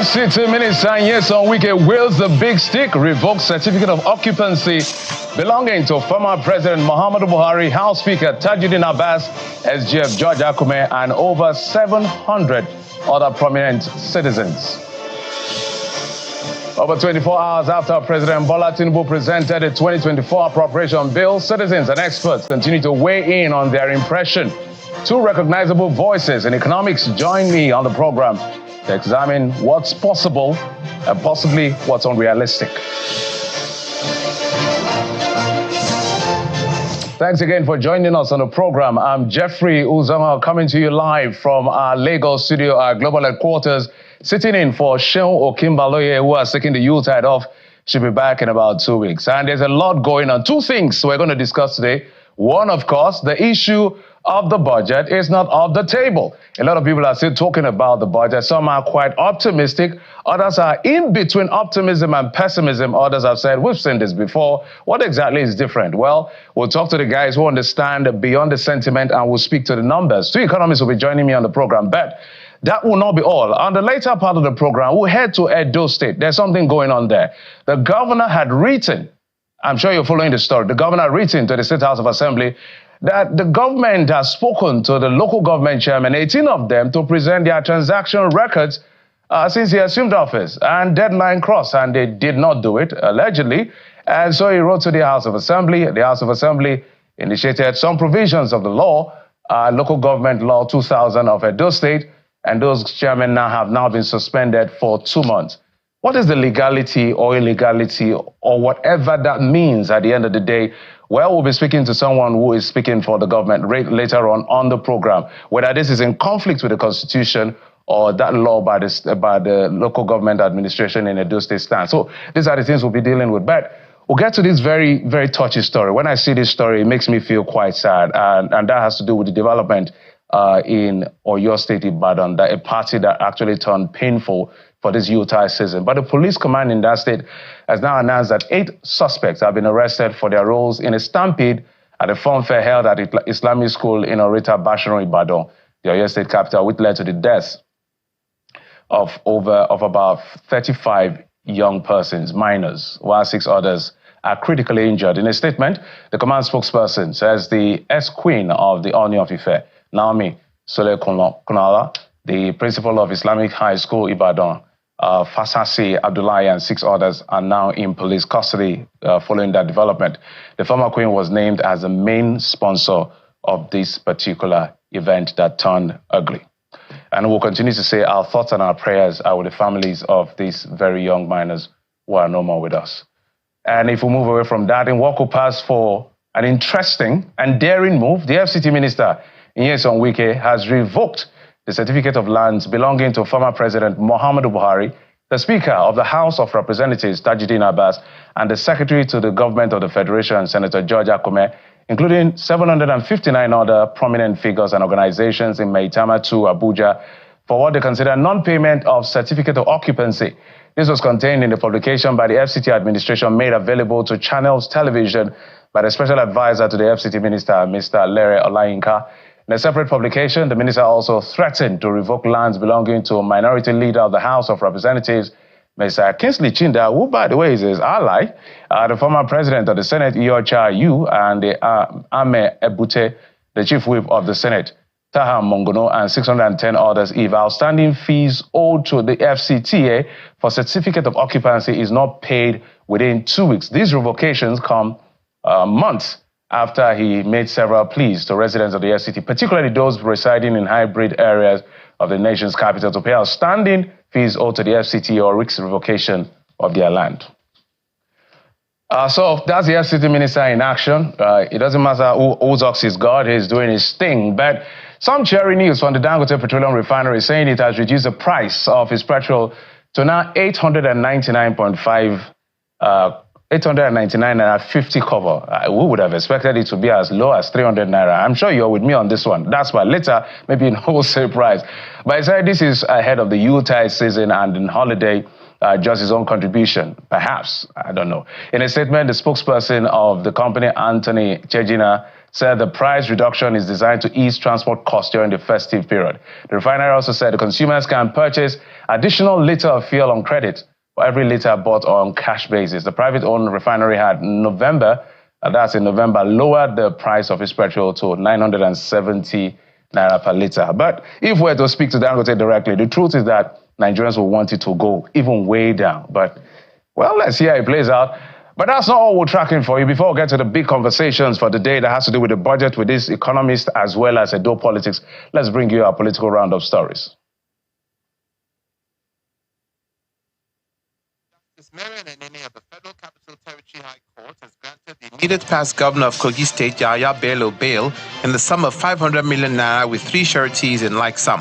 FCT Minister Nyesom Wike wields the big stick, revokes certificate of occupancy belonging to former President Muhammadu Buhari, House Speaker Tajuddin Abbas, SGF George Akume, and over 700 other prominent citizens. Over 24 hours after President Bola Tinubu presented the 2024 appropriation bill, citizens and experts continue to weigh in on their impression. Two recognizable voices in economics join me on the program to examine what's possible and possibly what's unrealistic. Thanks again for joining us on the program. I'm Jeffrey Uzama, coming to you live from our Lagos studio, our global headquarters, sitting in for Seun Okinbaloye, who are taking the Yuletide off. She'll be back in about 2 weeks. And there's a lot going on. Two things we're going to discuss today. One, of course, the issue of the budget is not off the table. A lot of people are still talking about the budget. Some are quite optimistic. Others are in between optimism and pessimism. Others have said, we've seen this before. What exactly is different? Well, we'll talk to the guys who understand beyond the sentiment and we'll speak to the numbers. Two economists will be joining me on the program. But that will not be all. On the later part of the program, we'll head to Edo State. There's something going on there. The governor had written, I'm sure you're following the story, the governor had written to the State House of Assembly that the government has spoken to the local government chairmen, 18 of them, to present their transaction records since he assumed office. And deadline crossed, and they did not do it, allegedly. And so he wrote to the House of Assembly. The House of Assembly initiated some provisions of the law, Local Government Law 2000 of Edo State, and those chairmen have now been suspended for 2 months. What is the legality or illegality or whatever that means at the end of the day? Well, we'll be speaking to someone who is speaking for the government later on the program, whether this is in conflict with the Constitution or that law by the local government administration in Edo State stands. So these are the things we'll be dealing with. But we'll get to this very, very touchy story. When I see this story, it makes me feel quite sad. And that has to do with the development in Oyo State, Ibadan, that a party that actually turned painful for this Yuletide season. But the police command in that state has now announced that 8 suspects have been arrested for their roles in a stampede at a fun fair held at Islamic school in Orita, Basharon, Ibadan, the Oyo State capital, which led to the deaths of about 35 young persons, minors, while 6 others are critically injured. In a statement, the command spokesperson says the ex-queen of the Oni of Ife, Naomi Sole Kunala, the principal of Islamic High School, Ibadan, Fasasi Abdullahi, and 6 others are now in police custody following that development. The former queen was named as the main sponsor of this particular event that turned ugly. And we'll continue to say our thoughts and our prayers are with the families of these very young minors who are no more with us. And if we move away from that, in what could pass for an interesting and daring move, the FCT minister, Nyesom Wike, has revoked the certificate of lands belonging to former President Muhammadu Buhari, the Speaker of the House of Representatives, Tajuddin Abbas, and the Secretary to the Government of the Federation, Senator George Akume, including 759 other prominent figures and organizations in Maitama 2, Abuja, for what they consider non-payment of certificate of occupancy. This was contained in the publication by the FCT administration made available to Channels Television by the Special Advisor to the FCT Minister, Mr. Lere Olayinka. In a separate publication, the minister also threatened to revoke lands belonging to a minority leader of the House of Representatives, Mr. Kingsley Chinda, who, by the way, is his ally, the former president of the Senate, Iyorchia Yu, and the Ame Ebute, the chief whip of the Senate, Taha Mongono, and 610 others, if outstanding fees owed to the FCTA for certificate of occupancy is not paid within 2 weeks. These revocations come months after he made several pleas to residents of the FCT, particularly those residing in hybrid areas of the nation's capital, to pay outstanding fees owed to the FCT or risk revocation of their land. So that's the FCT minister in action. It doesn't matter whose ox is God, he's doing his thing. But some cheery news from the Dangote Petroleum Refinery saying it has reduced the price of its petrol to now 899.5 899 naira 50 cover. We would have expected it to be as low as 300 naira. I'm sure you're with me on this one. That's why later, maybe in wholesale price. But I said this is ahead of the Yuletide season and in holiday, just his own contribution, perhaps. I don't know. In a statement, the spokesperson of the company, Anthony Chejina, said the price reduction is designed to ease transport costs during the festive period. The refinery also said the consumers can purchase additional liter of fuel on credit for every liter bought on cash basis. The private-owned refinery had in November, lowered the price of its petrol to 970 naira per liter. But if we're to speak to Dangote directly, the truth is that Nigerians will want it to go even way down. But, well, let's see how it plays out. But that's not all we're tracking for you. Before we get to the big conversations for the day that has to do with the budget with this economist as well as Edo politics, let's bring you our political roundup stories. Marian Enene of the Federal Capital Territory High Court has granted the immediate past governor of Kogi State, Yahaya Bello, bail in the sum of 500 million naira with 3 sureties in like sum.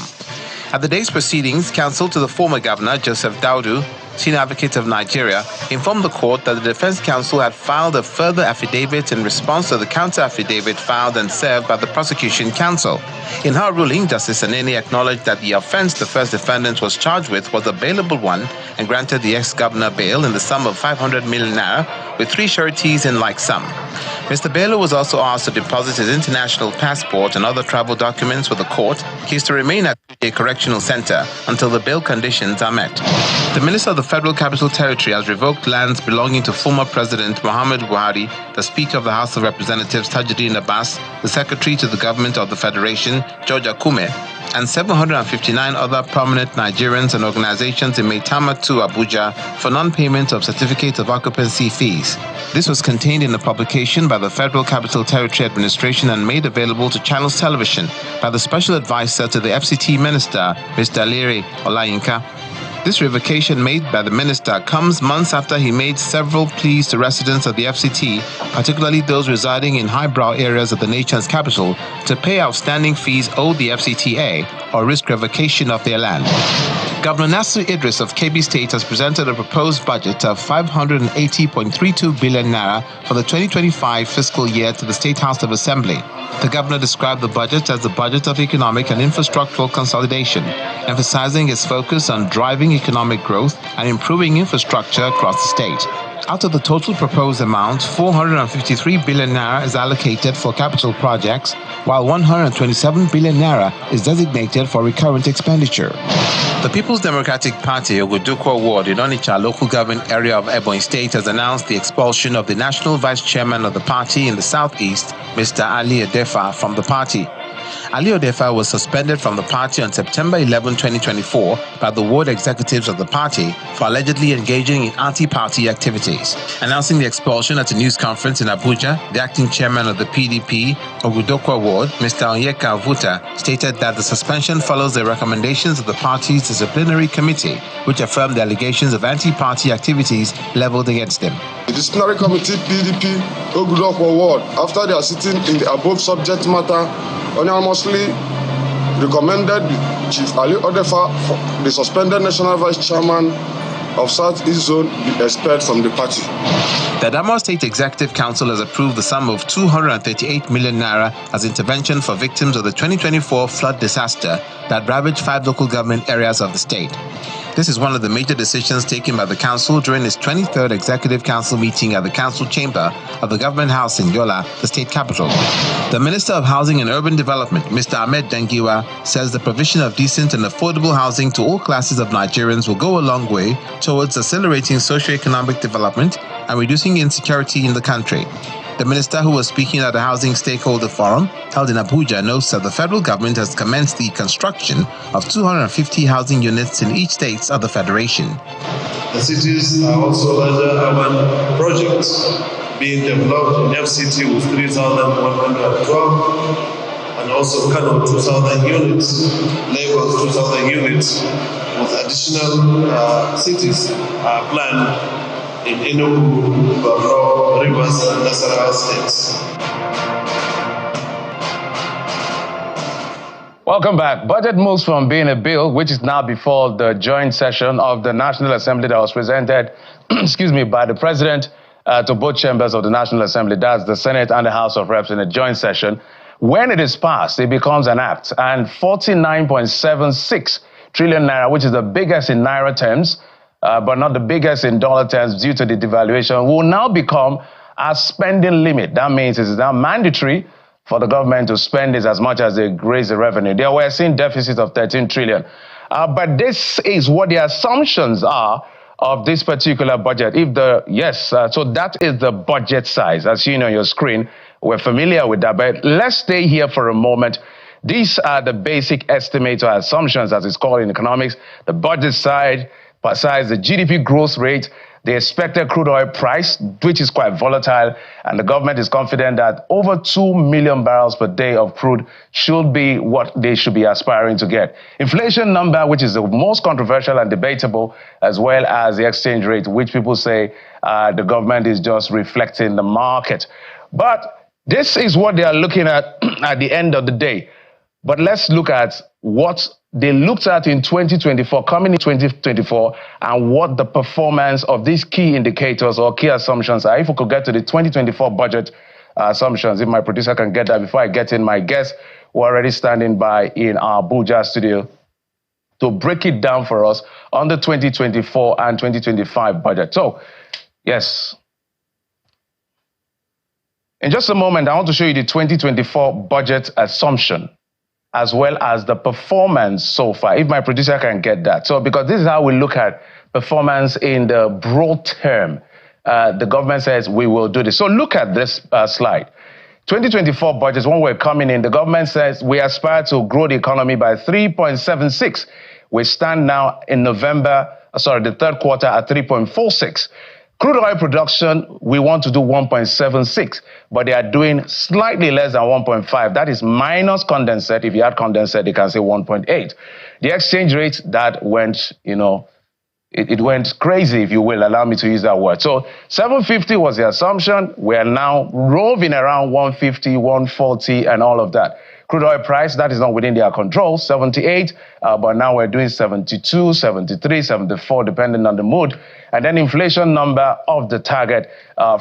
At the day's proceedings, counsel to the former governor, Joseph Daudu, Senior Advocate of Nigeria, informed the court that the defense counsel had filed a further affidavit in response to the counter-affidavit filed and served by the prosecution counsel. In her ruling, Justice Enene acknowledged that the offense the first defendant was charged with was a bailable one and granted the ex-governor bail in the sum of 500 million naira with 3 sureties in like sum. Mr. Bello was also asked to deposit his international passport and other travel documents with the court. He is to remain at a correctional center until the bail conditions are met. The Minister of the Federal Capital Territory has revoked lands belonging to former President Muhammadu Buhari, the Speaker of the House of Representatives Tajuddin Abbas, the Secretary to the Government of the Federation, George Akume, and 759 other prominent Nigerians and organizations in Maitama 2, Abuja, for non-payment of certificates of occupancy fees. This was contained in a publication by the Federal Capital Territory Administration and made available to Channels Television by the Special Advisor to the FCT Minister, Mr. Lere Olayinka. This revocation made by the minister comes months after he made several pleas to residents of the FCT, particularly those residing in highbrow areas of the nation's capital, to pay outstanding fees owed the FCTA or risk revocation of their land. Governor Nasir Idris of Kebbi State has presented a proposed budget of 580.32 billion naira for the 2025 fiscal year to the State House of Assembly. The governor described the budget as the budget of economic and infrastructural consolidation, emphasizing its focus on driving economic growth and improving infrastructure across the state. Out of the total proposed amount, 453 billion naira is allocated for capital projects, while 127 billion naira is designated for recurrent expenditure. The People's Democratic Party, Ogudukwa Ward in Onitsha local government area of Ebonyi State, has announced the expulsion of the national vice chairman of the party in the southeast, Mr. Ali Odefa, from the party. Ali Odefa was suspended from the party on September 11, 2024 by the ward executives of the party for allegedly engaging in anti-party activities. Announcing the expulsion at a news conference in Abuja, the acting chairman of the PDP, Ogudokwa Ward, Mr. Onyeka Avuta, stated that the suspension follows the recommendations of the party's disciplinary committee, which affirmed the allegations of anti-party activities leveled against him. The disciplinary committee, PDP, Ogudokwa Ward, after they are sitting in the above subject matter, unanimously recommended Chief Ali Odefa, the suspended National Vice Chairman of Southeast Zone, be expelled from the party. The Adamawa State Executive Council has approved the sum of 238 million naira as intervention for victims of the 2024 flood disaster that ravaged 5 local government areas of the state. This is one of the major decisions taken by the Council during its 23rd Executive Council meeting at the Council Chamber of the Government House in Yola, the state capital. The Minister of Housing and Urban Development, Mr. Ahmed Dangiwa, says the provision of decent and affordable housing to all classes of Nigerians will go a long way towards accelerating socio-economic development and reducing insecurity in the country. The minister, who was speaking at a housing stakeholder forum held in Abuja, notes that the federal government has commenced the construction of 250 housing units in each state of the federation. The cities are also larger urban projects being developed in FCT with 3,112 and also Kano 2,000 units, Lagos 2,000 units, with additional cities planned in Enugu, Borno, Rivers, and Nasarawa states. Welcome back. Budget moves from being a bill, which is now before the joint session of the National Assembly that was presented, by the President to both chambers of the National Assembly, that's the Senate and the House of Reps in a joint session. When it is passed, it becomes an act, and 49.76 trillion naira, which is the biggest in naira terms, but not the biggest in dollar terms due to the devaluation, will now become a spending limit. That means it is now mandatory for the government to spend this as much as they raise the revenue. They were seeing deficits of 13 trillion. But this is what the assumptions are of this particular budget. So that is the budget size, as you know on your screen. We're familiar with that, but let's stay here for a moment. These are the basic estimates or assumptions, as it's called in economics. The budget side, besides the GDP growth rate, the expected crude oil price, which is quite volatile, and the government is confident that over 2 million barrels per day of crude should be what they should be aspiring to get. Inflation number, which is the most controversial and debatable, as well as the exchange rate, which people say the government is just reflecting the market. But this is what they are looking at the end of the day. But let's look at what they looked at in 2024, coming in 2024, and what the performance of these key indicators or key assumptions are. If we could get to the 2024 budget assumptions, if my producer can get that before I get in, my guests were already standing by in our Abuja studio to break it down for us on the 2024 and 2025 budget. So, yes. In just a moment, I want to show you the 2024 budget assumption, as well as the performance so far, if my producer can get that. So, because this is how we look at performance in the broad term. The government says we will do this. So look at this slide. 2024 budget, when we're coming in, the government says we aspire to grow the economy by 3.76. We stand now in the third quarter at 3.46. Crude oil production, we want to do 1.76, but they are doing slightly less than 1.5. That is minus condensate. If you add condensate, they can say 1.8. The exchange rate, that went, it went crazy, if you will, allow me to use that word. So 750 was the assumption. We are now roving around 150, 140, and all of that. Crude oil price, that is not within their control, 78, but now we're doing 72, 73, 74, depending on the mood. And then inflation number of the target,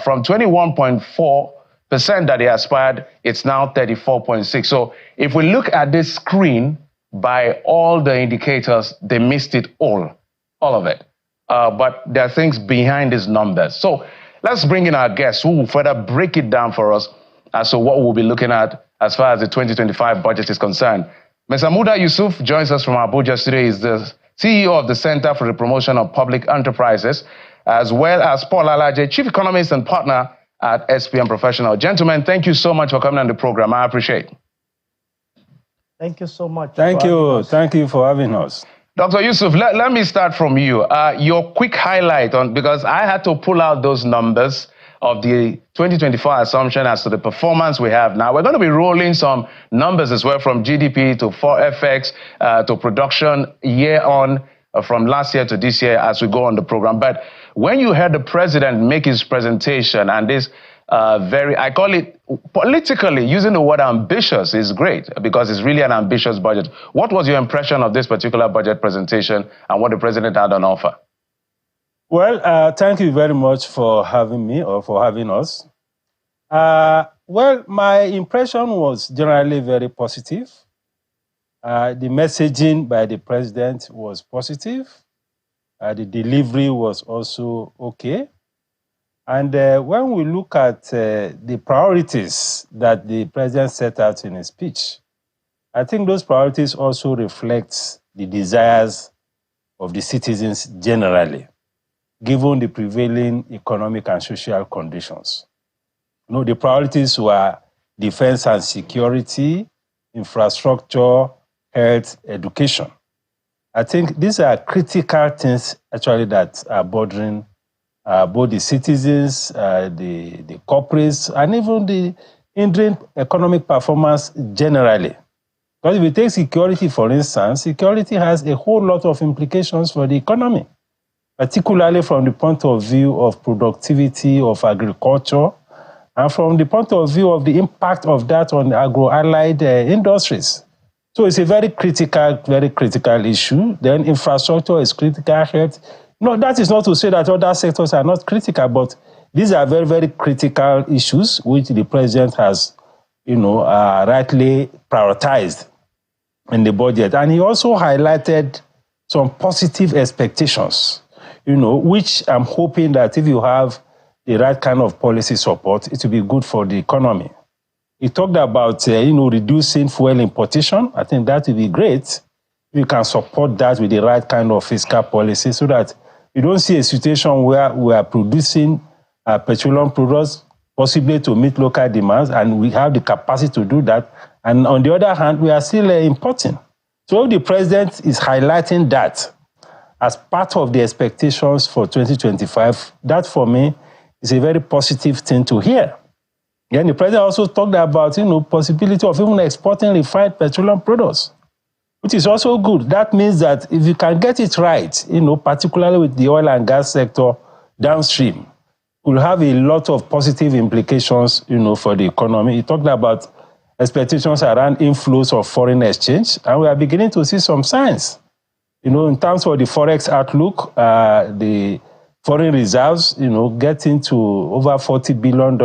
from 21.4% that they aspired, it's now 34.6. So if we look at this screen, by all the indicators, they missed it all of it. But there are things behind these numbers. So let's bring in our guests who will further break it down for us as to what we'll be looking at as far as the 2025 budget is concerned. Mr. Muda Yusuf joins us from Abuja today. He's the CEO of the Center for the Promotion of Public Enterprises, as well as Paul Alaje, Chief Economist and Partner at SPM Professional. Gentlemen, thank you so much for coming on the program. I appreciate it. Thank you so much. Thank you. Thank you for having us. Dr. Yusuf, let me start from you. Your quick highlight because I had to pull out those numbers of the 2024 assumption as to the performance we have now. We're going to be rolling some numbers as well, from GDP to FX to production year on, from last year to this year as we go on the program. But when you heard the president make his presentation and this I call it politically, using the word ambitious is great because it's really an ambitious budget. What was your impression of this particular budget presentation and what the president had on offer? Well, thank you very much for having me or for having us. Well, my impression was generally very positive. The messaging by the president was positive. The delivery was also okay. And when we look at the priorities that the president set out in his speech, I think those priorities also reflect the desires of the citizens generally, given the prevailing economic and social conditions. The priorities were defense and security, infrastructure, health, education. I think these are critical things actually that are bothering both the citizens, the corporates, and even the hindering economic performance generally. Because if you take security, for instance, security has a whole lot of implications for the economy, particularly from the point of view of productivity of agriculture, and from the point of view of the impact of that on agro-allied industries. So it's a very critical issue. Then infrastructure is critical, health. No, that is not to say that other sectors are not critical, but these are very, very critical issues which the president has, rightly prioritized in the budget. And he also highlighted some positive expectations, which I'm hoping that if you have the right kind of policy support, it will be good for the economy. He talked about, reducing fuel importation. I think that would be great. We can support that with the right kind of fiscal policy so that we don't see a situation where we are producing petroleum products possibly to meet local demands, and we have the capacity to do that. And on the other hand, we are still importing. So the president is highlighting that as part of the expectations for 2025. That, for me, is a very positive thing to hear. And the president also talked about, possibility of even exporting refined petroleum products, which is also good. That means that if you can get it right, particularly with the oil and gas sector downstream, will have a lot of positive implications, for the economy. He talked about expectations around inflows of foreign exchange, and we are beginning to see some signs. In terms of the forex outlook, the foreign reserves, getting to over $40 billion.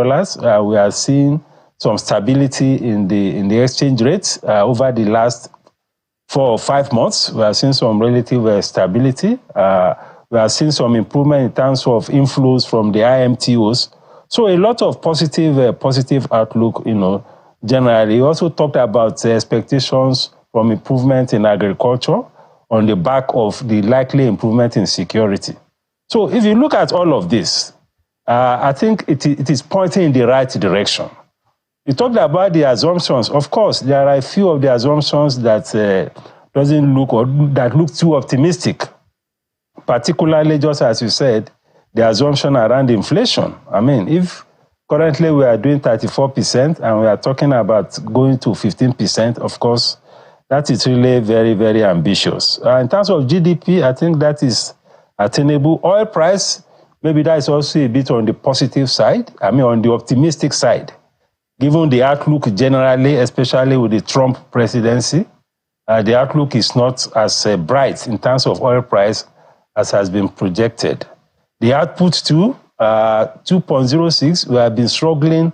We are seeing some stability in the exchange rates over the last 4 or 5 months. We are seeing some relative stability. We are seeing some improvement in terms of inflows from the IMTOs. So a lot of positive outlook, generally. He also talked about expectations from improvement in agriculture on the back of the likely improvement in security. So if you look at all of this, I think it is pointing in the right direction. You talked about the assumptions. Of course, there are a few of the assumptions that doesn't look or that look too optimistic. Particularly, just as you said, the assumption around inflation. I mean, if currently we are doing 34% and we are talking about going to 15%, of course, that is really very, very ambitious. In terms of GDP, I think that is attainable. Oil price, maybe that is also a bit on the positive side, on the optimistic side. Given the outlook generally, especially with the Trump presidency, the outlook is not as bright in terms of oil price as has been projected. The output too, 2.06, we have been struggling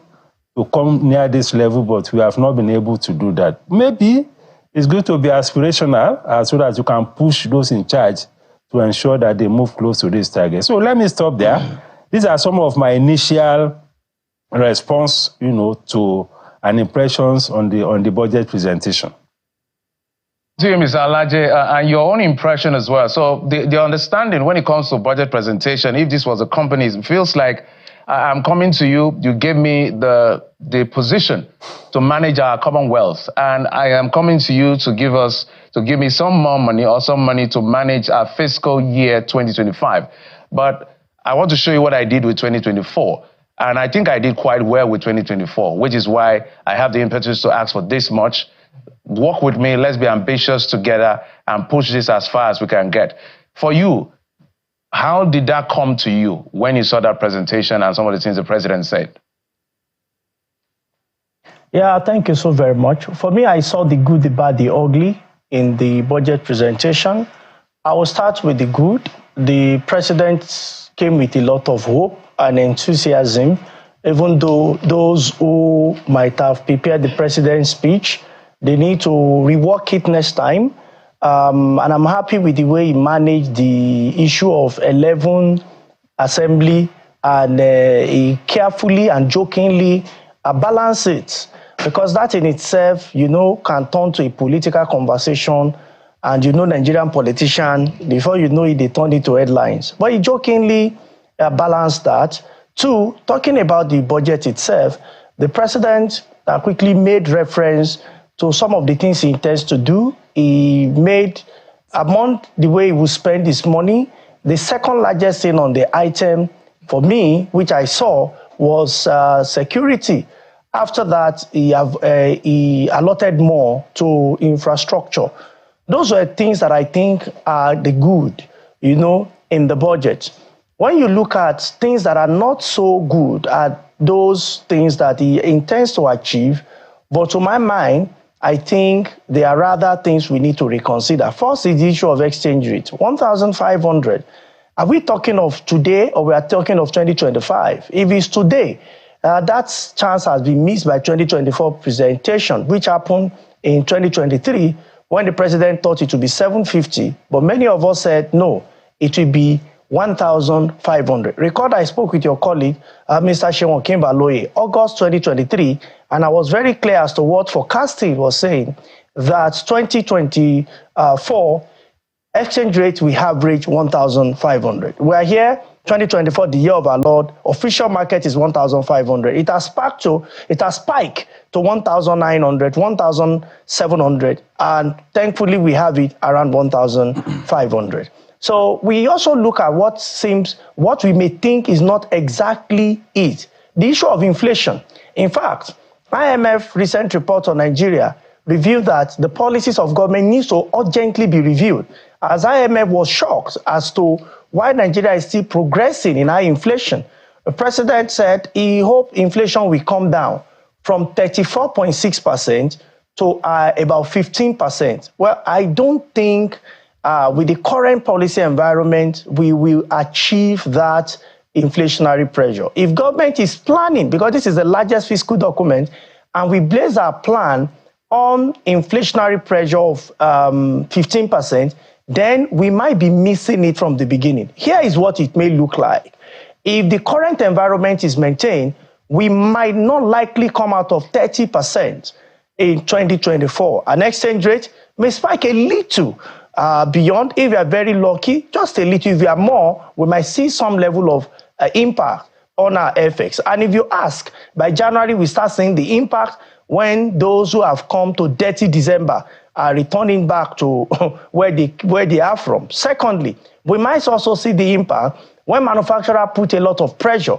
to come near this level, but we have not been able to do that. Maybe it's going to be aspirational so that you can push those in charge to ensure that they move close to this target. So let me stop there. These are some of my initial response, to and impressions on the budget presentation. To you, Mr. Alaje, and your own impression as well. So the understanding when it comes to budget presentation, if this was a company, it feels like I'm coming to you, you gave me the position to manage our Commonwealth, and I am coming to you to give me some more money or some money to manage our fiscal year 2025. But I want to show you what I did with 2024. And I think I did quite well with 2024, which is why I have the impetus to ask for this much. Work with me, let's be ambitious together and push this as far as we can get. For you, how did that come to you when you saw that presentation and some of the things the president said? Yeah, thank you so very much. For me, I saw the good, the bad, the ugly in the budget presentation. I will start with the good. The president came with a lot of hope and enthusiasm, even though those who might have prepared the president's speech, they need to rework it next time. And I'm happy with the way he managed the issue of 11 assembly, and he carefully and jokingly balanced it, because that in itself, can turn to a political conversation. And Nigerian politician, before you know it, they turn it to headlines. But he jokingly balanced that. 2, talking about the budget itself, the president quickly made reference to some of the things he intends to do. He made, among the way he will spend his money, the second largest thing on the item for me, which I saw, was security. After that, he allotted more to infrastructure. Those were things that I think are the good, in the budget. When you look at things that are not so good, at those things that he intends to achieve, but to my mind, I think there are rather things we need to reconsider. First is the issue of exchange rate, 1,500. Are we talking of today or we are talking of 2025? If it's today, that chance has been missed by 2024 presentation, which happened in 2023 when the president thought it would be 750. But many of us said, no, it will be 1,500. Record I spoke with your colleague, Mr. Sheon Okinbaloye, August 2023, and I was very clear as to what forecasting was saying, that 2024 exchange rate we average 1,500. We are here, 2024, the year of our Lord. Official market is 1,500. It has spiked to 1,900, 1,700, and thankfully we have it around 1,500. So we also look at what we may think is not exactly it. The issue of inflation. In fact, IMF recent report on Nigeria revealed that the policies of government needs to urgently be reviewed, as IMF was shocked as to why Nigeria is still progressing in high inflation. The president said he hoped inflation will come down from 34.6% to about 15%. Well, I don't think with the current policy environment, we will achieve that inflationary pressure. If government is planning, because this is the largest fiscal document, and we base our plan on inflationary pressure of 15%, then we might be missing it from the beginning. Here is what it may look like. If the current environment is maintained, we might not likely come out of 30% in 2024. An exchange rate may spike a little beyond. If we are very lucky, just a little. If we are more, we might see some level of impact on our FX. And if you ask, by January, we start seeing the impact when those who have come to dirty December are returning back to where they are from. Secondly, we might also see the impact when manufacturers put a lot of pressure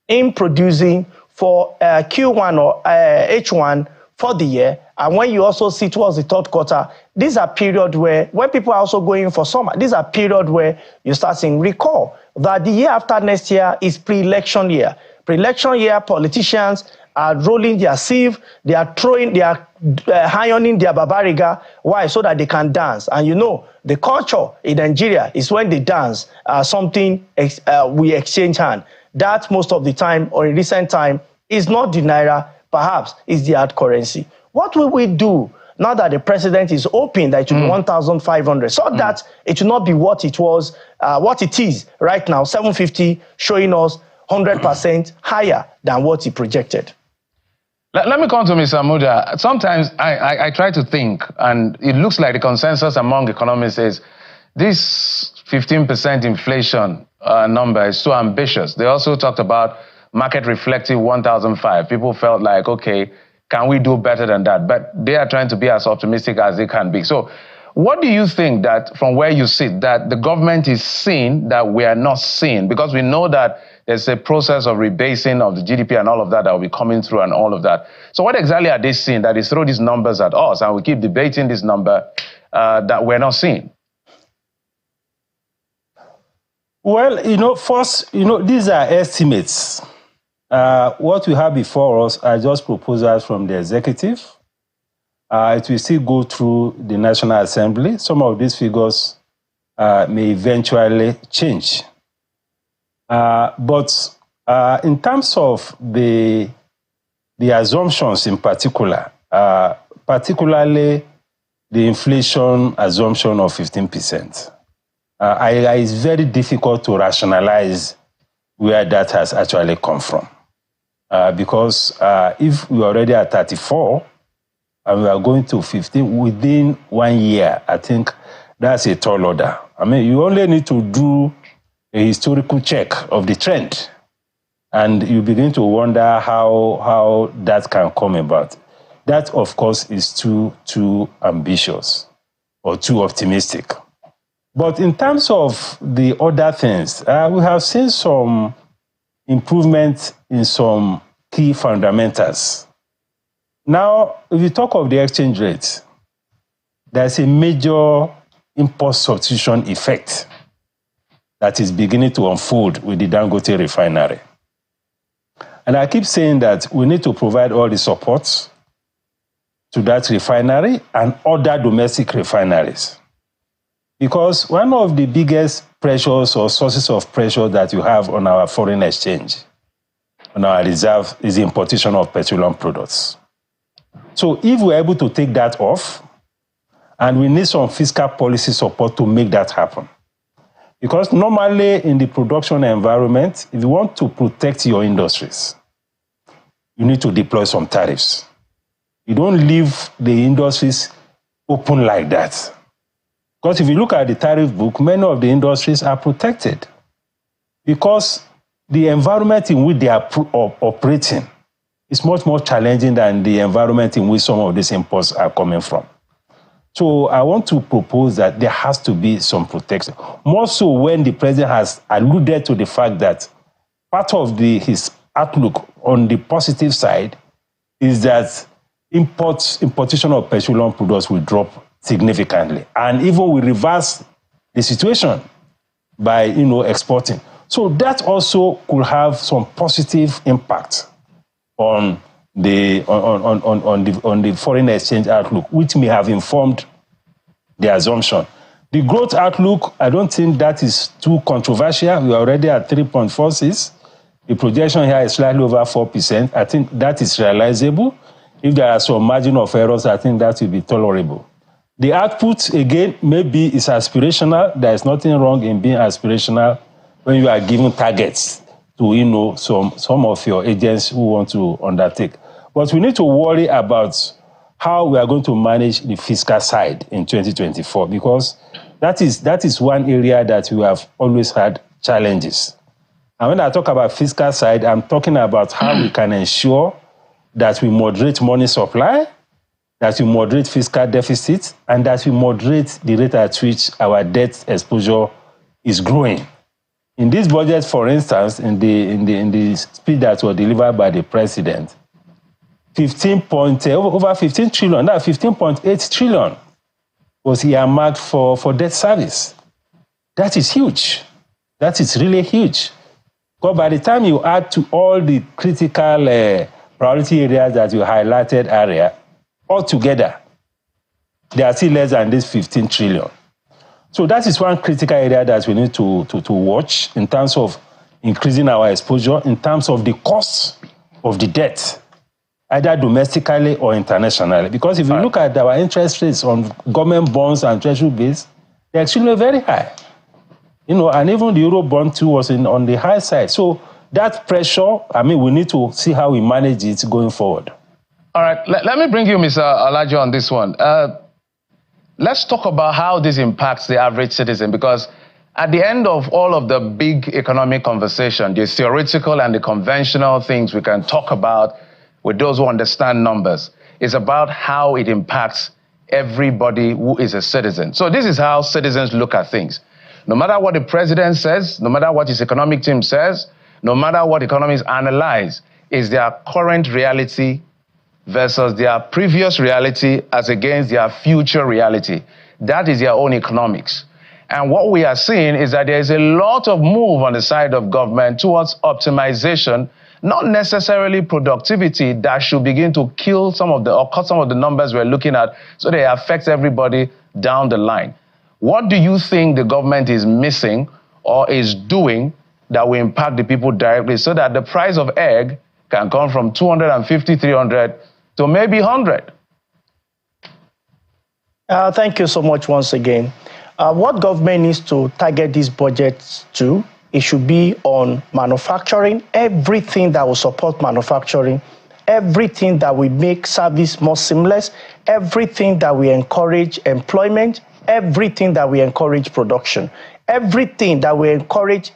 in producing for Q1 or H1 for the year. And when you also see towards the third quarter, these are periods where, when people are also going for summer, these are periods where you start seeing, recall that the year after next year is pre-election year. Pre-election year, politicians are rolling their sieve, they are ironing their babariga. Why? So that they can dance. And you know, the culture in Nigeria is when they dance, we exchange hands. That most of the time, or in recent time, is not the naira, perhaps is the hard currency. What will we do now that the president is hoping that it will be 1,500, so that it will not be what it was, what it is right now, 750, showing us 100% higher than what he projected? Let me come to Mr. Muda. Sometimes I try to think, and it looks like the consensus among economists is this 15% inflation number is so ambitious. They also talked about market reflective 1,005. People felt like, okay, can we do better than that? But they are trying to be as optimistic as they can be. So what do you think that, from where you sit, that the government is seeing that we are not seeing? Because we know that there's a process of rebasing of the GDP and all of that will be coming through and all of that. So what exactly are they seeing that they throw these numbers at us and we keep debating this number that we're not seeing? Well, first, these are estimates. What we have before us are just proposals from the executive. It will still go through the National Assembly. Some of these figures may eventually change. But in terms of the assumptions in particular, particularly the inflation assumption of 15%, it's very difficult to rationalize where that has actually come from. Because if we are already at 34 and we are going to 15 within 1 year, I think that's a tall order. I mean, you only need to do a historical check of the trend, and you begin to wonder how that can come about. That, of course, is too ambitious or too optimistic. But in terms of the other things, we have seen some improvement in some key fundamentals. Now, if you talk of the exchange rate, there's a major import substitution effect that is beginning to unfold with the Dangote refinery. And I keep saying that we need to provide all the support to that refinery and other domestic refineries. Because one of the biggest pressures or sources of pressure that you have on our foreign exchange, on our reserve, is the importation of petroleum products. So if we're able to take that off, and we need some fiscal policy support to make that happen, Because normally in the production environment, if you want to protect your industries, you need to deploy some tariffs. You don't leave the industries open like that. Because if you look at the tariff book, many of the industries are protected because the environment in which they are operating is much more challenging than the environment in which some of these imports are coming from. So I want to propose that there has to be some protection. More so when the president has alluded to the fact that part of his outlook on the positive side is that importation of petroleum products will drop significantly. And even will reverse the situation by exporting. So that also could have some positive impact on the foreign exchange outlook, which may have informed the assumption. The growth outlook, I don't think that is too controversial. We are already at 3.46. The projection here is slightly over 4%. I think that is realizable. If there are some margin of errors, I think that will be tolerable. The output, again, maybe is aspirational. There is nothing wrong in being aspirational when you are given targets to, some of your agents who want to undertake. But we need to worry about how we are going to manage the fiscal side in 2024, because that is one area that we have always had challenges. And when I talk about fiscal side, I'm talking about how we can ensure that we moderate money supply, that we moderate fiscal deficit, and that we moderate the rate at which our debt exposure is growing. In this budget, for instance, in the speech that was delivered by the president, over 15 trillion, now 15.8 trillion was earmarked for debt service. That is huge. That is really huge. Because by the time you add to all the critical priority areas that you highlighted earlier, altogether, they are still less than this 15 trillion. So that is one critical area that we need to watch in terms of increasing our exposure, in terms of the cost of the debt, either domestically or internationally. Because if you look at our interest rates on government bonds and treasury bills, they're actually very high. And even the Euro bond too was on the high side. So that pressure, we need to see how we manage it going forward. All right, let me bring you, Mr. Alajo, on this one. Let's talk about how this impacts the average citizen, because at the end of all of the big economic conversation, the theoretical and the conventional things we can talk about with those who understand numbers, is about how it impacts everybody who is a citizen. So this is how citizens look at things. No matter what the president says, no matter what his economic team says, no matter what economists analyze, is their current reality versus their previous reality as against their future reality. That is their own economics. And what we are seeing is that there is a lot of move on the side of government towards optimization, not necessarily productivity, that should begin to kill cut some of the numbers we're looking at so they affect everybody down the line. What do you think the government is missing or is doing that will impact the people directly so that the price of egg can come from 250, 300 to maybe 100? Thank you so much once again. What government needs to target these budgets to, it should be on manufacturing, everything that will support manufacturing, everything that will make service more seamless, everything that will encourage employment, everything that will encourage production, everything that will encourage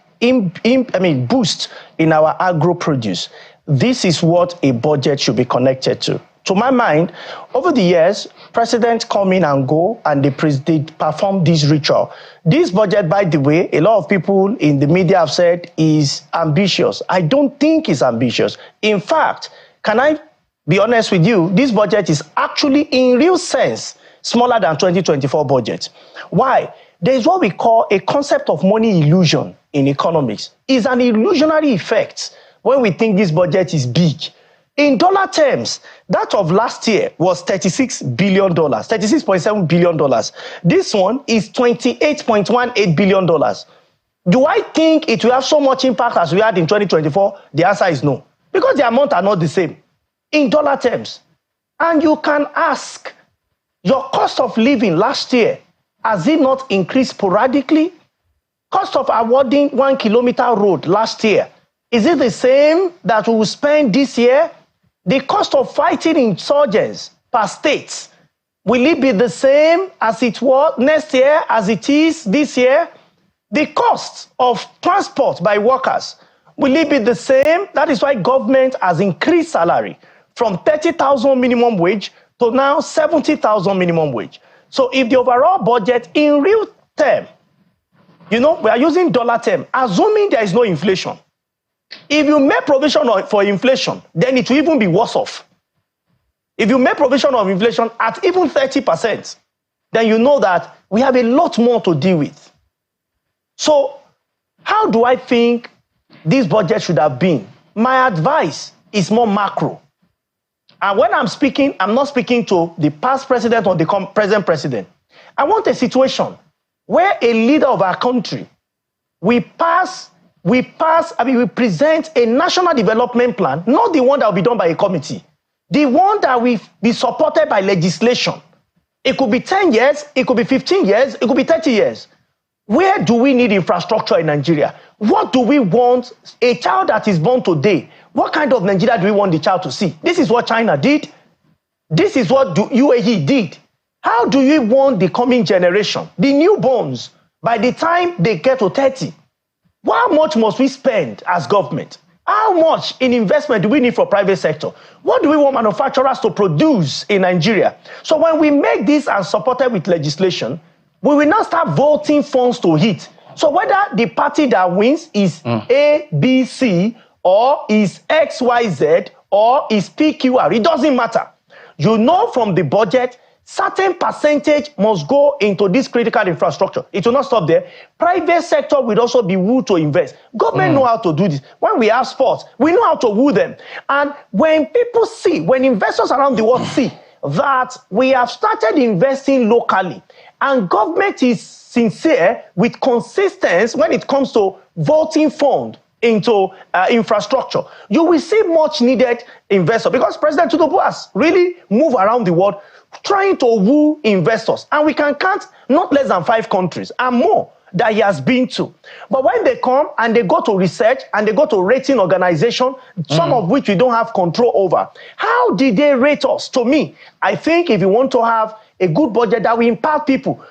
boost in our agro produce. This is what a budget should be connected to. To my mind, over the years, presidents come in and go, and they perform this ritual. This budget, by the way, a lot of people in the media have said is ambitious. I don't think it's ambitious. In fact, can I be honest with you? This budget is actually, in real sense, smaller than 2024 budget. Why? There is what we call a concept of money illusion in economics. It's an illusionary effect when we think this budget is big. In dollar terms, that of last year was $36 billion, $36.7 billion. This one is $28.18 billion. Do I think it will have so much impact as we had in 2024? The answer is no, because the amount are not the same in dollar terms. And you can ask, your cost of living last year, has it not increased sporadically? Cost of awarding 1 kilometer road last year, is it the same that we will spend this year? The cost of fighting insurgents per state, will it be the same as it was next year as it is this year? The cost of transport by workers, will it be the same? That is why government has increased salary from 30,000 minimum wage to now 70,000 minimum wage. So if the overall budget in real term, we are using dollar term, assuming there is no inflation. If you make provision for inflation, then it will even be worse off. If you make provision of inflation at even 30%, then you know that we have a lot more to deal with. So how do I think this budget should have been? My advice is more macro. And when I'm speaking, I'm not speaking to the past president or the present president. I want a situation where a leader of our country, we present a national development plan, not the one that will be done by a committee, the one that will be supported by legislation. It could be 10 years, it could be 15 years, it could be 30 years. Where do we need infrastructure in Nigeria? What do we want a child that is born today? What kind of Nigeria do we want the child to see? This is what China did. This is what UAE did. How do you want the coming generation, the newborns, by the time they get to 30? How much must we spend as government? How much in investment do we need for private sector? What do we want manufacturers to produce in Nigeria? So when we make this and support it with legislation, we will now start voting funds to hit. So whether the party that wins is A, B, C, or is X, Y, Z, or is PQR, it doesn't matter. You know from the budget, certain percentage must go into this critical infrastructure. It will not stop there. Private sector will also be wooed to invest. Government know how to do this. When we have sports, we know how to woo them. And when people see, when investors around the world see that we have started investing locally and government is sincere with consistency when it comes to voting fund into infrastructure, you will see much needed investor, because President Tinubu has really moved around the world trying to woo investors. And we can count not less than 5 countries and more that he has been to. But when they come and they go to research and they go to rating organization, some of which we don't have control over, how did they rate us? To me, I think if you want to have a good budget that will impact people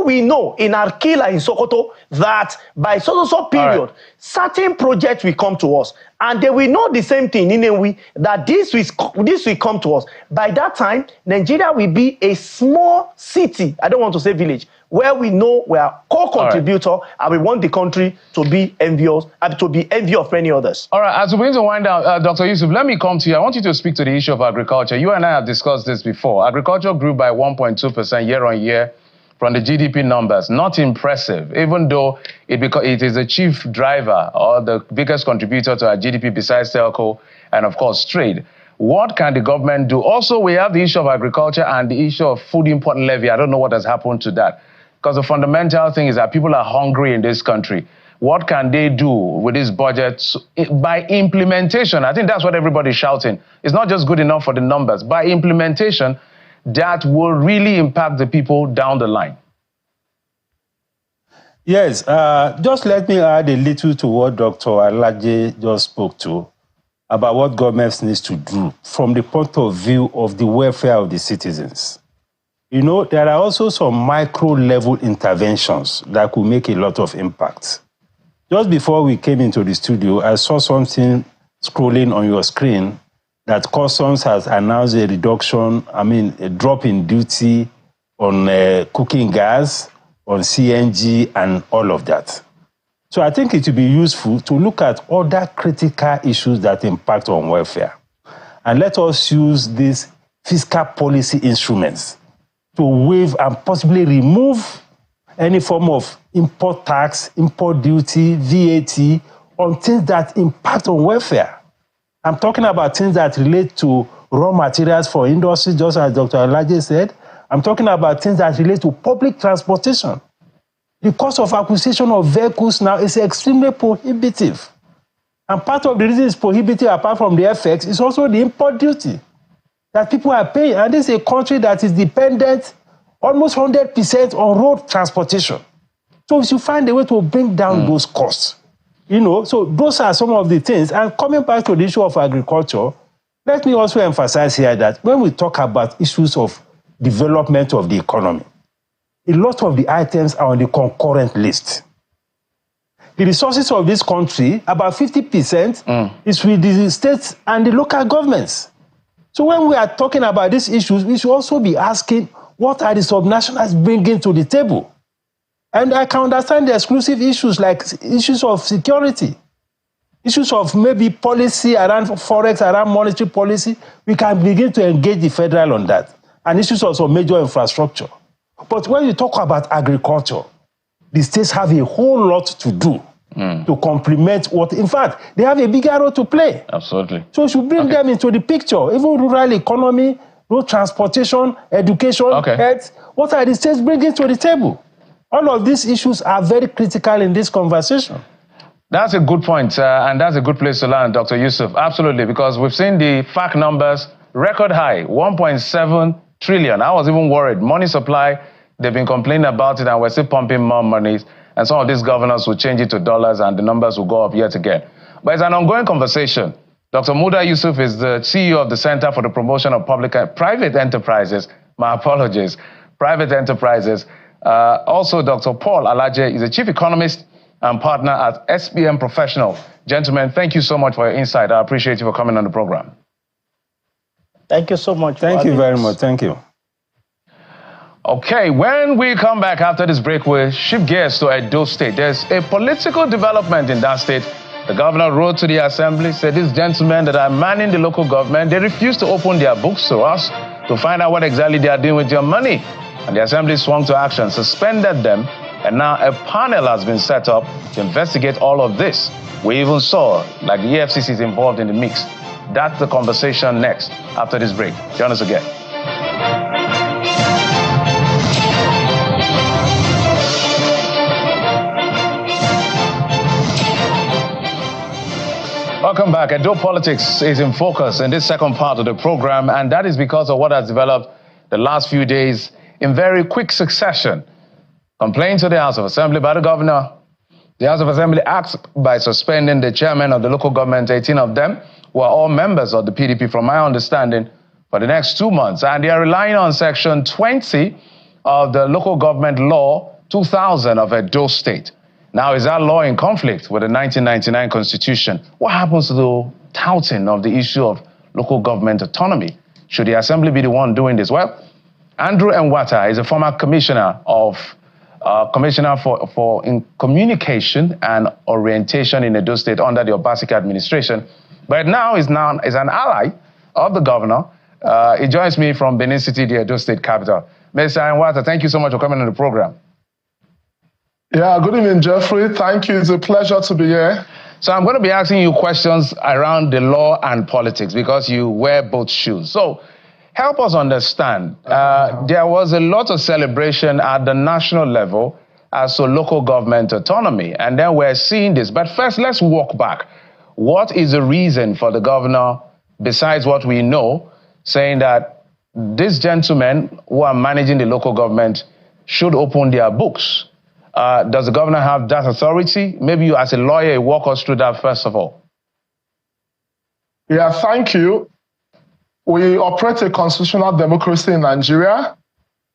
we know in Arkila, in Sokoto, that by so period, certain projects will come to us. And they will know the same thing in a way that this will come to us. By that time, Nigeria will be a small city, I don't want to say village, where we know we are co-contributor and we want the country to be envious, to be envy of many others. All right, as we begin to wind down, Dr. Yusuf, let me come to you. I want you to speak to the issue of agriculture. You and I have discussed this before. Agriculture grew by 1.2% year on year from the GDP numbers. Not impressive, even though it is the chief driver or the biggest contributor to our GDP besides telco and, of course, trade. What can the government do? Also, we have the issue of agriculture and the issue of food import levy. I don't know what has happened to that. Because the fundamental thing is that people are hungry in this country. What can they do with this budget by implementation? I think that's what everybody's shouting. It's not just good enough for the numbers. By implementation, that will really impact the people down the line. Yes, just let me add a little to what Dr. Alaje just spoke to about what governments needs to do from the point of view of the welfare of the citizens. You know, there are also some micro-level interventions that could make a lot of impact. Just before we came into the studio, I saw something scrolling on your screen that Customs has announced a reduction, a drop in duty on cooking gas, on CNG, and all of that. So I think it would be useful to look at other critical issues that impact on welfare. And let us use these fiscal policy instruments to waive and possibly remove any form of import tax, import duty, VAT, on things that impact on welfare. I'm talking about things that relate to raw materials for industry, just as Dr. Alaje said. I'm talking about things that relate to public transportation. The cost of acquisition of vehicles now is extremely prohibitive. And part of the reason it's prohibitive, apart from the effects, is also the import duty that people are paying. And this is a country that is dependent almost 100% on road transportation. So we should find a way to bring down those costs. So those are some of the things. And coming back to the issue of agriculture, let me also emphasize here that when we talk about issues of development of the economy, a lot of the items are on the concurrent list. The resources of this country, about 50% is with the states and the local governments. So when we are talking about these issues, we should also be asking, what are the subnationals bringing to the table? And I can understand the exclusive issues like issues of security, issues of maybe policy around forex, around monetary policy. We can begin to engage the federal on that. And issues also major infrastructure. But when you talk about agriculture, the states have a whole lot to do to complement what, in fact, they have a bigger role to play. Absolutely. So we should bring them into the picture, even rural economy, road transportation, education, health. What are the states bringing to the table? All of these issues are very critical in this conversation. That's a good point, and that's a good place to land, Dr. Yusuf. Absolutely, because we've seen the fact numbers, record high, 1.7 trillion. I was even worried. Money supply, they've been complaining about it, and we're still pumping more money. And some of these governors will change it to dollars, and the numbers will go up yet again. But it's an ongoing conversation. Dr. Muda Yusuf is the CEO of the Center for the Promotion of Private Enterprises. My apologies. Private enterprises. Also, Dr. Paul Alaje is a chief economist and partner at SPM Professional. Gentlemen, thank you so much for your insight. I appreciate you for coming on the program. Thank you so much. Thank you very much. Thank you. Okay, when we come back after this break, we'll shift gears to Edo State. There's a political development in that state. The governor wrote to the assembly, said these gentlemen that are manning the local government, they refuse to open their books to us to find out what exactly they are doing with your money. And the assembly swung to action, suspended them, and now a panel has been set up to investigate all of this. We even saw, like the EFCC is involved in the mix. That's the conversation next, after this break. Join us again. Welcome back. Edo Politics is in focus in this second part of the program, and that is because of what has developed the last few days in very quick succession. Complaint to the House of Assembly by the governor. The House of Assembly acts by suspending the chairman of the local government, 18 of them, who are all members of the PDP, from my understanding, for the next 2 months. And they are relying on Section 20 of the Local Government Law 2000 of Edo State. Now, is that law in conflict with the 1999 Constitution? What happens to the touting of the issue of local government autonomy? Should the Assembly be the one doing this? Well, Andrew Nwata is a former commissioner for communication and orientation in Edo State under the Obaseki administration, but now is an ally of the governor. He joins me from Benin City, the Edo State capital. Mr. Nwata, thank you so much for coming on the program. Yeah, good evening, Jeffrey. Thank you. It's a pleasure to be here. So I'm going to be asking you questions around the law and politics because you wear both shoes. So help us understand. There was a lot of celebration at the national level as to local government autonomy, and then we're seeing this. But first, let's walk back. What is the reason for the governor, besides what we know, saying that these gentlemen who are managing the local government should open their books? Does the governor have that authority? Maybe you, as a lawyer, walk us through that first of all. Yeah, thank you. We operate a constitutional democracy in Nigeria,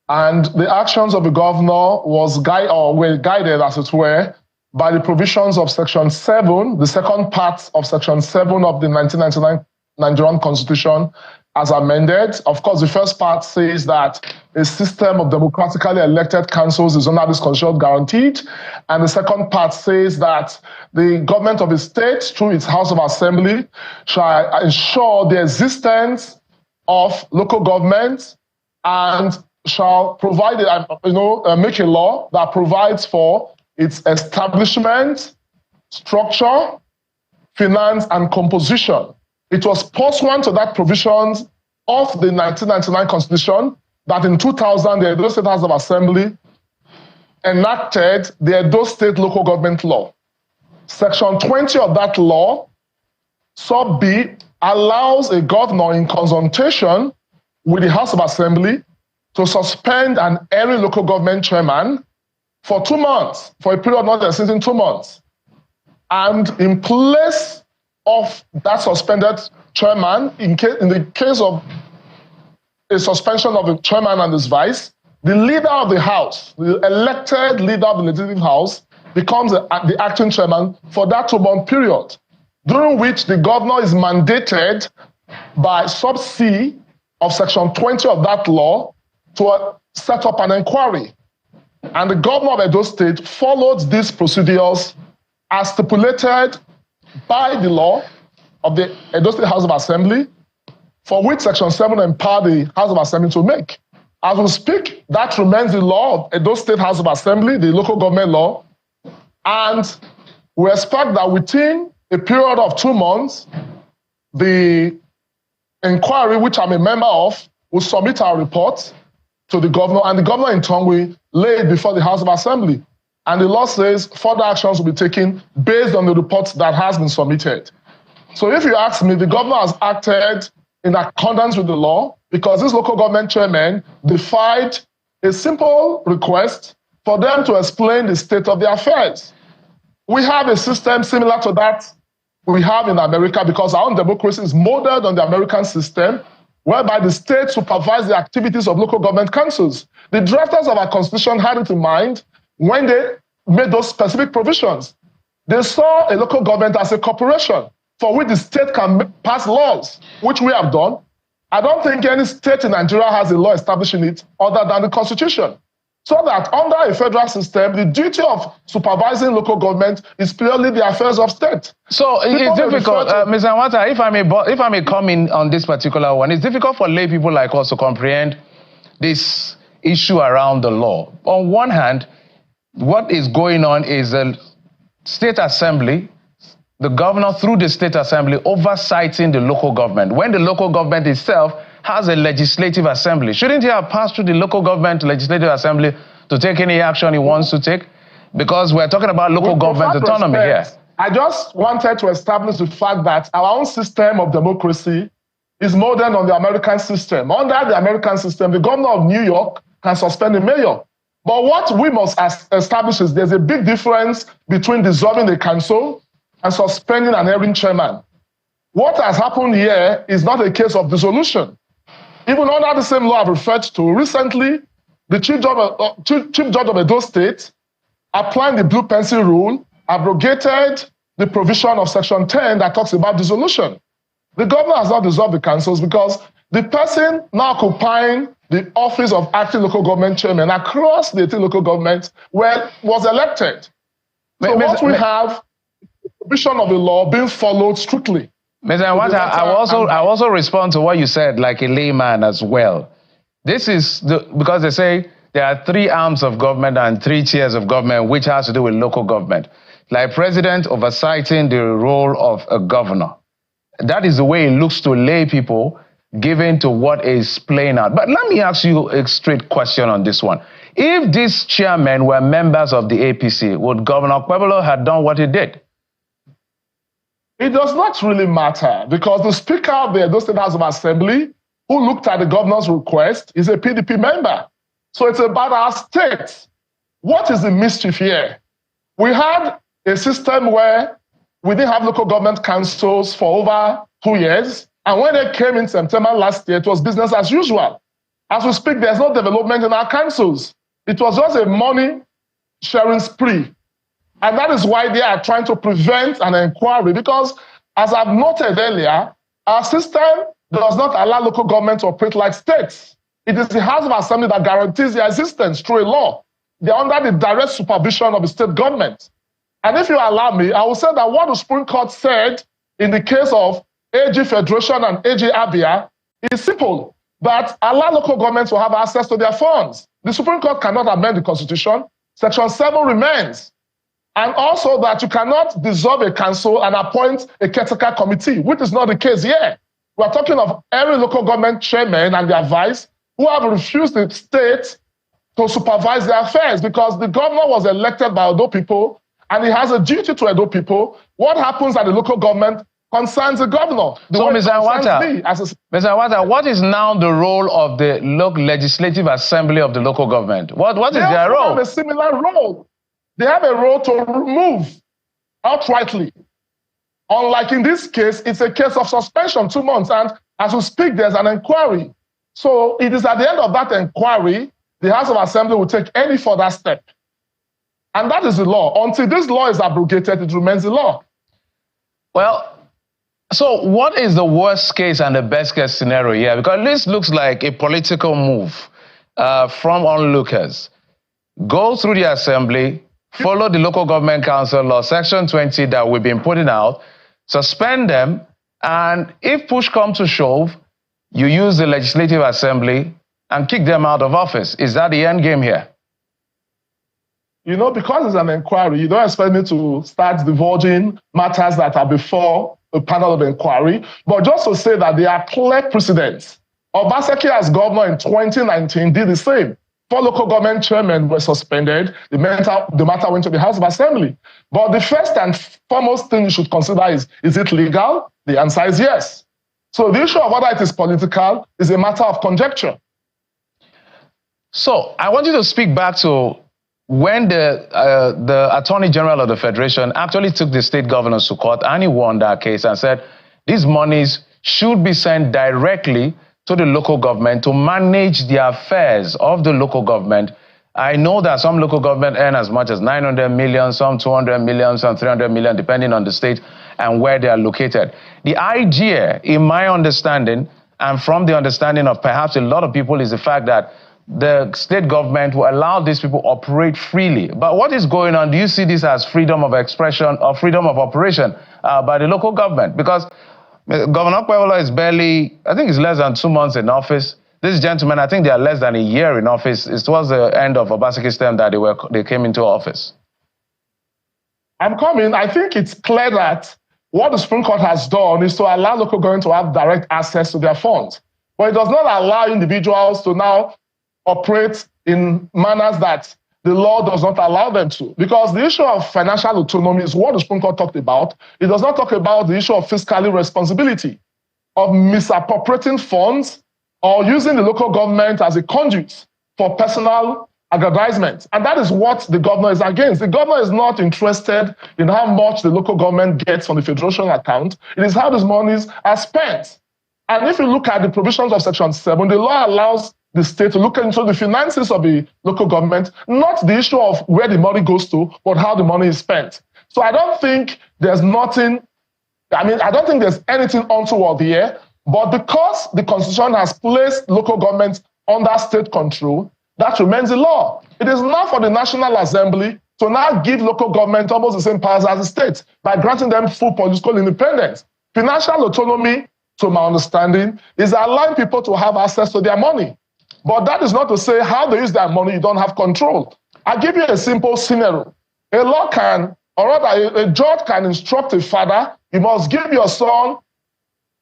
and the actions of the governor were guided, as it were, by the provisions of Section 7, the second part of Section 7 of the 1999 Nigerian Constitution, as amended. Of course, the first part says that a system of democratically elected councils is under this constitution guaranteed. And the second part says that the government of the state, through its House of Assembly, shall ensure the existence of local government and shall provide, make a law that provides for its establishment, structure, finance, and composition. It was pursuant to that provisions of the 1999 Constitution that in 2000, the Edo State House of Assembly enacted the Edo State Local Government Law. Section 20 of that law, sub B, allows a governor in consultation with the House of Assembly to suspend an area local government chairman for 2 months, for a period not exceeding 2 months. And in place of that suspended chairman, in the case of a suspension of the chairman and his vice, the leader of the House, the elected leader of the Legislative House, becomes the acting chairman for that 2-month period, during which the governor is mandated by sub C of section 20 of that law to set up an inquiry. And the governor of Edo State followed these procedures as stipulated by the law of the Edo State House of Assembly, for which section 7 empowered the House of Assembly to make. As we speak, that remains the law of Edo State House of Assembly, the local government law, and we expect that within a period of 2 months, the inquiry, which I'm a member of, will submit our report to the governor, and the governor in turn will lay it before the House of Assembly. And the law says further actions will be taken based on the report that has been submitted. So if you ask me, the governor has acted in accordance with the law because this local government chairman defied a simple request for them to explain the state of their affairs. We have a system similar to that we have in America because our own democracy is modeled on the American system, whereby the state supervises the activities of local government councils. The drafters of our constitution had it in mind when they made those specific provisions. They saw a local government as a corporation for which the state can pass laws, which we have done. I don't think any state in Nigeria has a law establishing it other than the Constitution. So that under a federal system, the duty of supervising local government is purely the affairs of state. So it's difficult, Mr. Nwata, if I may come in on this particular one, it's difficult for lay people like us to comprehend this issue around the law. On one hand, what is going on is a state assembly, the governor through the state assembly oversighting the local government, when the local government itself has a legislative assembly. Shouldn't he have passed through the local government legislative assembly to take any action he wants to take? Because we're talking about local government autonomy here. I just wanted to establish the fact that our own system of democracy is modeled on the American system. Under the American system, the governor of New York can suspend the mayor. But what we must establish is there's a big difference between dissolving the council and suspending an erring chairman. What has happened here is not a case of dissolution. Even under the same law I've referred to, recently, the Chief Judge of Edo State, applying the blue pencil rule, abrogated the provision of Section 10 that talks about dissolution. The governor has not dissolved the councils because the person now occupying the office of acting local government chairman across the 18 local governments was elected. So what we have, the provision of the law being followed strictly. Mr. Nwata, I also respond to what you said, like a layman as well. This is because they say there are 3 arms of government and 3 tiers of government, which has to do with local government. Like president oversighting the role of a governor. That is the way it looks to lay people, given to what is playing out. But let me ask you a straight question on this one. If these chairmen were members of the APC, would Governor Pueblo have done what he did? It does not really matter because the Speaker of the Edo State House of Assembly, who looked at the governor's request, is a PDP member. So it's about our state. What is the mischief here? We had a system where we didn't have local government councils for over 2 years. And when they came in September last year, it was business as usual. As we speak, there's no development in our councils. It was just a money sharing spree. And that is why they are trying to prevent an inquiry because, as I've noted earlier, our system does not allow local government to operate like states. It is the House of Assembly that guarantees their existence through a law. They're under the direct supervision of the state government. And if you allow me, I will say that what the Supreme Court said in the case of AG Federation and AG Abia is simple, that allow local governments to have access to their funds. The Supreme Court cannot amend the Constitution. Section 7 remains. And also that you cannot dissolve a council and appoint a caretaker committee, which is not the case here. We are talking of every local government chairman and their vice who have refused the state to supervise their affairs because the governor was elected by Edo people and he has a duty to Edo people. What happens at the local government concerns the governor. So, Mr. Awata, what is now the role of the local legislative assembly of the local government? What is their role? They have a similar role. They have a role to remove outrightly. Unlike in this case, it's a case of suspension, 2 months, and as we speak, there's an inquiry. So it is at the end of that inquiry, the House of Assembly will take any further step. And that is the law. Until this law is abrogated, it remains the law. Well, so what is the worst case and the best case scenario here? Because this looks like a political move from onlookers. Go through the assembly, follow the local government council law, section 20 that we've been putting out, suspend them, and if push comes to shove, you use the legislative assembly and kick them out of office. Is that the end game here? You know, because it's an inquiry, you don't expect me to start divulging matters that are before a panel of inquiry. But just to say that there are clear precedents. Obaseki as governor in 2019 did the same. 4 local government chairmen were suspended. The matter went to the House of Assembly. But the first and foremost thing you should consider is it legal? The answer is yes. So the issue of whether it is political is a matter of conjecture. So I want you to speak back to when the Attorney General of the Federation actually took the state governors to court, and he won that case and said these monies should be sent directly to the local government to manage the affairs of the local government. I know that some local government earn as much as 900 million, some 200 million, some 300 million, depending on the state and where they are located. The idea, in my understanding, and from the understanding of perhaps a lot of people, is the fact that the state government will allow these people operate freely. But what is going on? Do you see this as freedom of expression or freedom of operation by the local government? Because Governor Pueblo is barely, I think it's less than 2 months in office. These gentlemen, I think they are less than a year in office. It was the end of Obaseki's term that they came into office. I'm coming. I think it's clear that what the Supreme Court has done is to allow local government to have direct access to their funds. But it does not allow individuals to now operate in manners that the law does not allow them to. Because the issue of financial autonomy is what the Supreme Court talked about. It does not talk about the issue of fiscal responsibility, of misappropriating funds or using the local government as a conduit for personal aggrandizement. And that is what the governor is against. The governor is not interested in how much the local government gets from the federation account. It is how these monies are spent. And if you look at the provisions of Section 7, the law allows the state to look into the finances of the local government, not the issue of where the money goes to, but how the money is spent. So I don't think there's nothing, I don't think there's anything untoward here, but because the Constitution has placed local governments under state control, that remains the law. It is now for the National Assembly to now give local government almost the same powers as the state by granting them full political independence. Financial autonomy, to my understanding, is allowing people to have access to their money. But that is not to say how they use their money, you don't have control. I'll give you a simple scenario. A law can, or rather a judge can instruct a father, you must give your son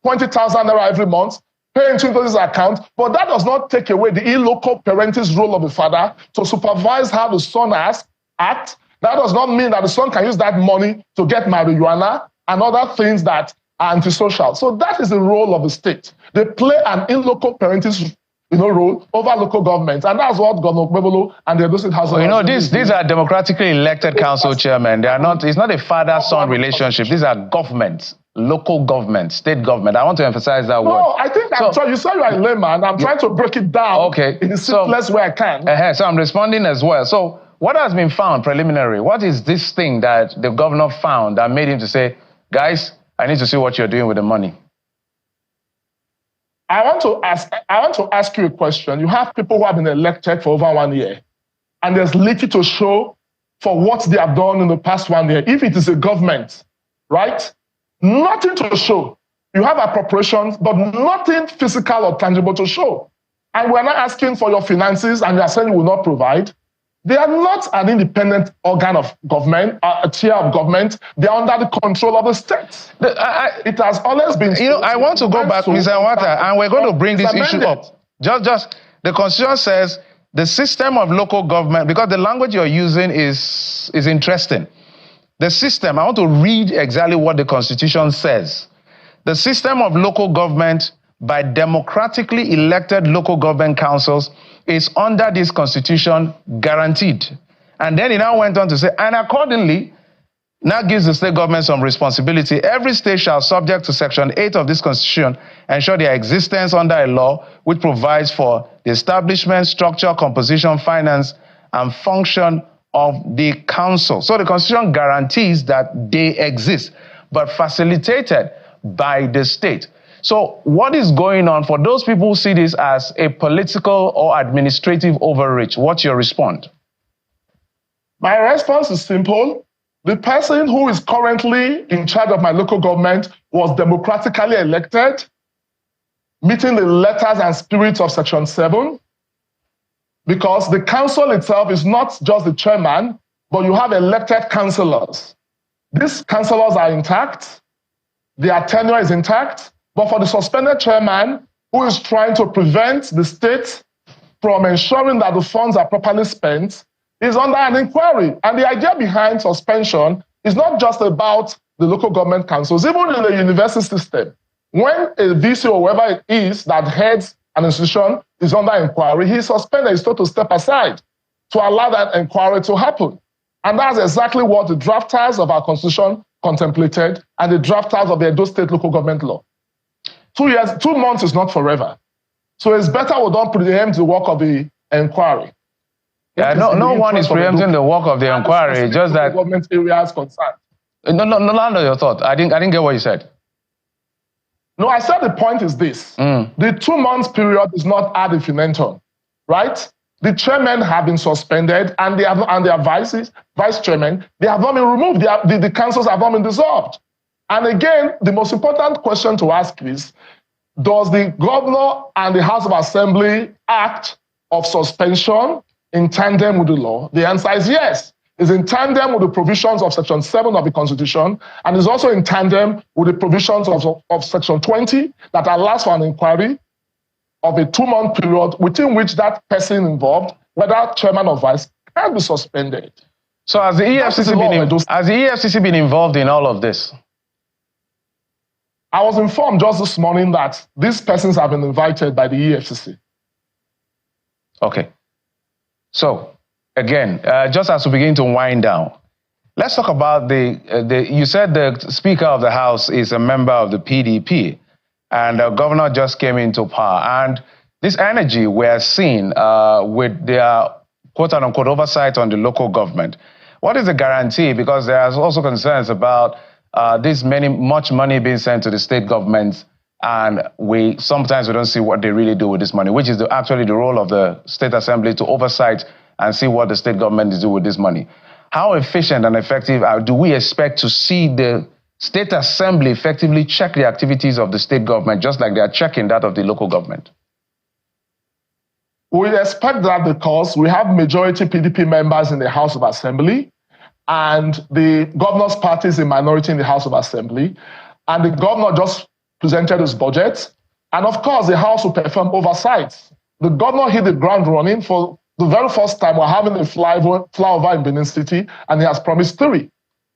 20,000 naira every month, pay into his account, but that does not take away the illocal parentis role of the father to supervise how the son acts. That does not mean that the son can use that money to get marijuana and other things that are antisocial. So that is the role of the state. They play an illocal parentis role over local governments. And that's what Governor Pueblo and the Edo State House of these are democratically elected council chairmen. They are not, it's not a father-son relationship. These are governments, local government, state government. I want to emphasize that word. No, I think you said you are a layman. I'm trying to break it down in the simplest way I can. So I'm responding as well. So what has been found preliminary? What is this thing that the governor found that made him to say, guys, I need to see what you're doing with the money? I want to ask you a question. You have people who have been elected for over 1 year, and there's little to show for what they have done in the past 1 year. If it is a government, right? Nothing to show. You have appropriations, but nothing physical or tangible to show. And we're not asking for your finances, and you are saying you will not provide. They are not an independent organ of government, a tier of government. They are under the control of the state. It has always been. I want to go back, Mr. Awata, and we're going to bring this issue up. Just the Constitution says the system of local government, because the language you're using is interesting. The system, I want to read exactly what the Constitution says. the system of local government by democratically elected local government councils is under this constitution guaranteed. And then he now went on to say, and accordingly, now gives the state government some responsibility. Every state shall, subject to Section 8 of this constitution, ensure their existence under a law which provides for the establishment, structure, composition, finance, and function of the council. So the constitution guarantees that they exist, but facilitated by the state. So what is going on for those people who see this as a political or administrative overreach? What's your response? My response is simple. The person who is currently in charge of my local government was democratically elected, meeting the letters and spirit of Section 7, because the council itself is not just the chairman, but you have elected councillors. These councillors are intact, their tenure is intact, but for the suspended chairman who is trying to prevent the state from ensuring that the funds are properly spent, is under an inquiry. And the idea behind suspension is not just about the local government councils, even in the university system. When a VC or whoever it is that heads an institution is under inquiry, he's suspended, he's told to step aside to allow that inquiry to happen. And that's exactly what the drafters of our constitution contemplated and the drafters of the Edo State local government law. 2 months is not forever. So it's better we don't preempt the work of the inquiry. Yeah, no one is preempting the work of the inquiry, just that government areas concerned. No, land on your thought. I didn't get what you said. No, I said the point is this. The 2 months period is not ad infinitum, right? The chairmen have been suspended and their vice chairmen, they have not been removed. The councils have not been dissolved. And again, the most important question to ask is, does the governor and the House of Assembly act of suspension in tandem with the law? The answer is yes. It's in tandem with the provisions of Section 7 of the Constitution, and is also in tandem with the provisions of Section 20 that allows for an inquiry of a 2-month period within which that person involved, whether chairman or vice, can be suspended. So has the EFCC been involved in all of this? I was informed just this morning that these persons have been invited by the EFCC. Okay. So, again, just as we begin to wind down, let's talk about you said the Speaker of the House is a member of the PDP, and the governor just came into power. And this energy we're seeing with their quote-unquote oversight on the local government, what is the guarantee? Because there's also concerns about much money being sent to the state governments, and sometimes we don't see what they really do with this money, which is actually the role of the State Assembly to oversight and see what the state government is doing with this money. How efficient and effective do we expect to see the State Assembly effectively check the activities of the state government, just like they are checking that of the local government? We expect that because we have majority PDP members in the House of Assembly, and the governor's party is a minority in the House of Assembly, and the governor just presented his budget, and of course the House will perform oversight. The governor hit the ground running. For the very first time, we're having a flyover in Benin City, and he has promised 3.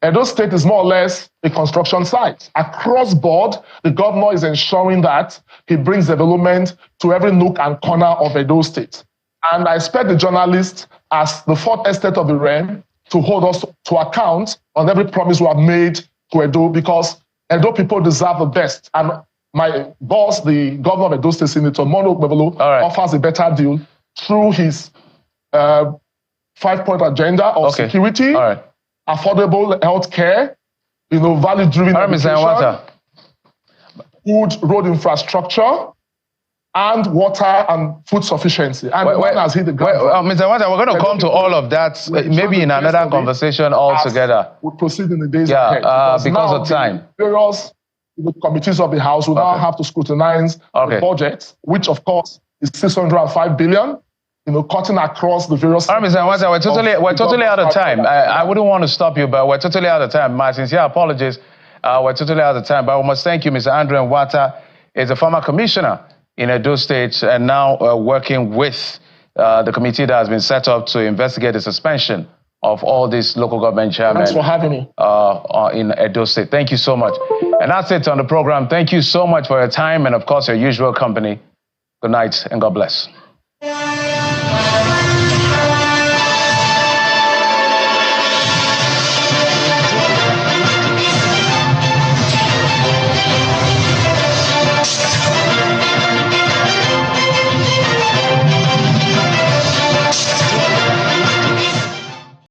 Edo State is more or less a construction site. Across board, the governor is ensuring that he brings development to every nook and corner of Edo State. And I expect the journalists, as the fourth estate of the realm, to hold us to account on every promise we have made to Edo, because Edo people deserve the best. And my boss, the governor of Edo State, Senator Mono Gbebolo, offers a better deal through his 5-point agenda of security, affordable health care, value-driven education, good road infrastructure, and water and food sufficiency. And when has hit the ground? Mr. Wata, we're going to come to all of that maybe in another conversation altogether. We'll proceed in the days ahead. Because of time. Various committees of the House will now have to scrutinize the budget, which of course is 605 billion. Cutting across the various... Mr. Wata, we're totally out of time. I wouldn't want to stop you, but we're totally out of time. My sincere apologies. We're totally out of time. But we must thank you, Mr. Andrew Wata. Is a former commissioner in Edo State and now working with the committee that has been set up to investigate the suspension of all these local government chairmen. Thanks for having me. In Edo State. Thank you so much. And that's it on the program. Thank you so much for your time and, of course, your usual company. Good night and God bless.